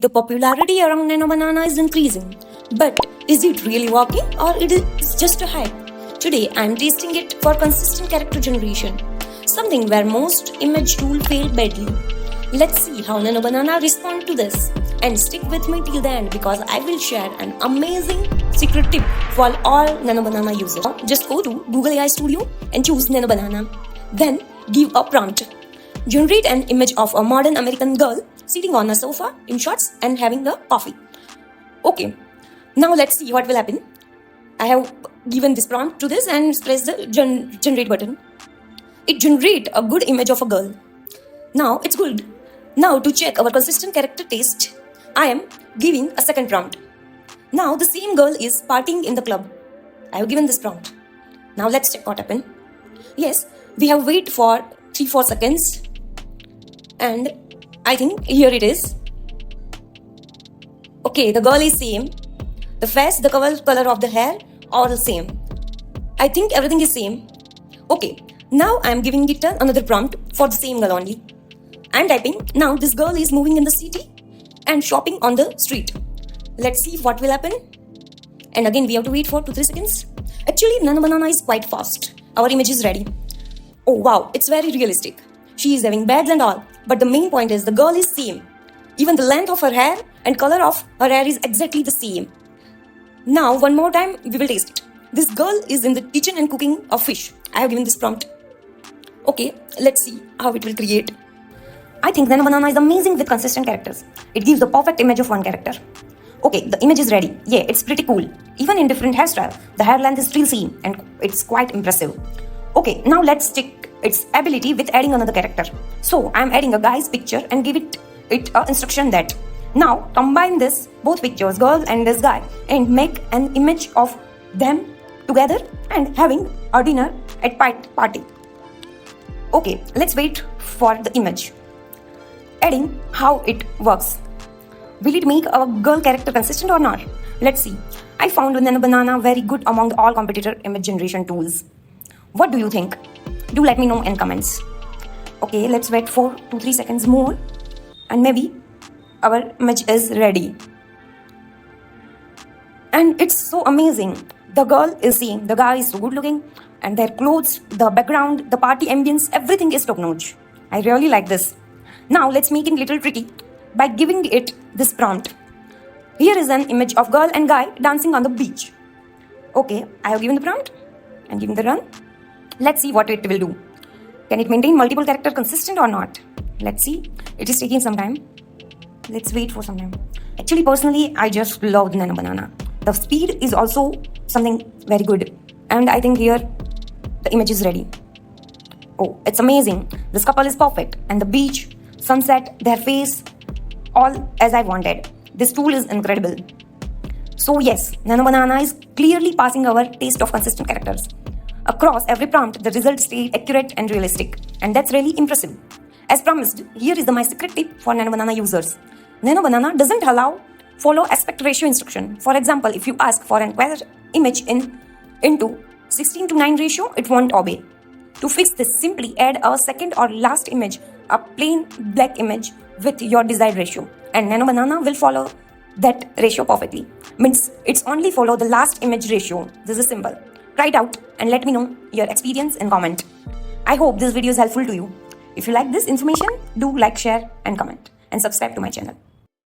The popularity around Nano Banana is increasing, but is it really working or it is just a hype? Today I am testing it for consistent character generation, something where most image tools fail badly. Let's see how Nano Banana respond to this, and stick with me till the end because I will share an amazing secret tip for all Nano Banana users. Just go to Google AI Studio and choose Nano Banana. Then give a prompt. Generate an image of a modern American girl sitting on a sofa in shorts and having a coffee. Okay, now let's see what will happen. I have given this prompt to this and press the generate button. It generates a good image of a girl. Now it's good. Now to check our consistent character taste, I am giving a second prompt. Now the same girl is partying in the club. I have given this prompt. Now let's check what happened. Yes, we have wait for 3-4 seconds. And I think here it is. Okay, the girl is same. The face, the color of the hair, all the same. I think everything is same. Okay, now I am giving it another prompt for the same girl only. I am typing, now this girl is moving in the city and shopping on the street. Let's see what will happen. And again we have to wait for 2-3 seconds. Actually, Nano Banana is quite fast. Our image is ready. Oh wow, it's very realistic. She is having bags and all. But the main point is the girl is same. Even the length of her hair and color of her hair is exactly the same. Now one more time we will taste it. This girl is in the kitchen and cooking a fish. I have given this prompt. Okay, let's see how it will create. I think Nano Banana is amazing with consistent characters. It gives the perfect image of one character. Okay, the image is ready. Yeah, it's pretty cool. Even in different hairstyle, the hair length is still same and it's quite impressive. Okay, now let's check its ability with adding another character. So I am adding a guy's picture and give it a instruction that now combine this both pictures, girl and this guy, and make an image of them together and having a dinner at party. Okay, let's wait for the image. Adding how it works. Will it make a girl character consistent or not? Let's see. I found Nano Banana very good among all competitor image generation tools. What do you think? Do let me know in comments. Okay, let's wait for 2-3 seconds more and maybe our image is ready. And it's so amazing. The girl is same, the guy is so good looking, and their clothes, the background, the party ambience, everything is top notch. I really like this. Now let's make it a little tricky by giving it this prompt. Here is an image of girl and guy dancing on the beach. Okay, I have given the prompt and given the run. Let's see what it will do. Can it maintain multiple character consistent or not? Let's see. It is taking some time. Let's wait for some time. Actually, personally, I just love the Nano Banana. The speed is also something very good. And I think here the image is ready. Oh, it's amazing. This couple is perfect. And the beach, sunset, their face, all as I wanted. This tool is incredible. So yes, Nano Banana is clearly passing our taste of consistent characters. Across every prompt, the results stay accurate and realistic. And that's really impressive. As promised, here is my secret tip for Nano Banana users. Nano Banana doesn't follow aspect ratio instruction. For example, if you ask for an image into 16:9 ratio, it won't obey. To fix this, simply add a second or last image, a plain black image with your desired ratio. And Nano Banana will follow that ratio perfectly. Means it's only follow the last image ratio. This is simple. Try it out and let me know your experience and comment. I hope this video is helpful to you. If you like this information, do like, share and comment and subscribe to my channel.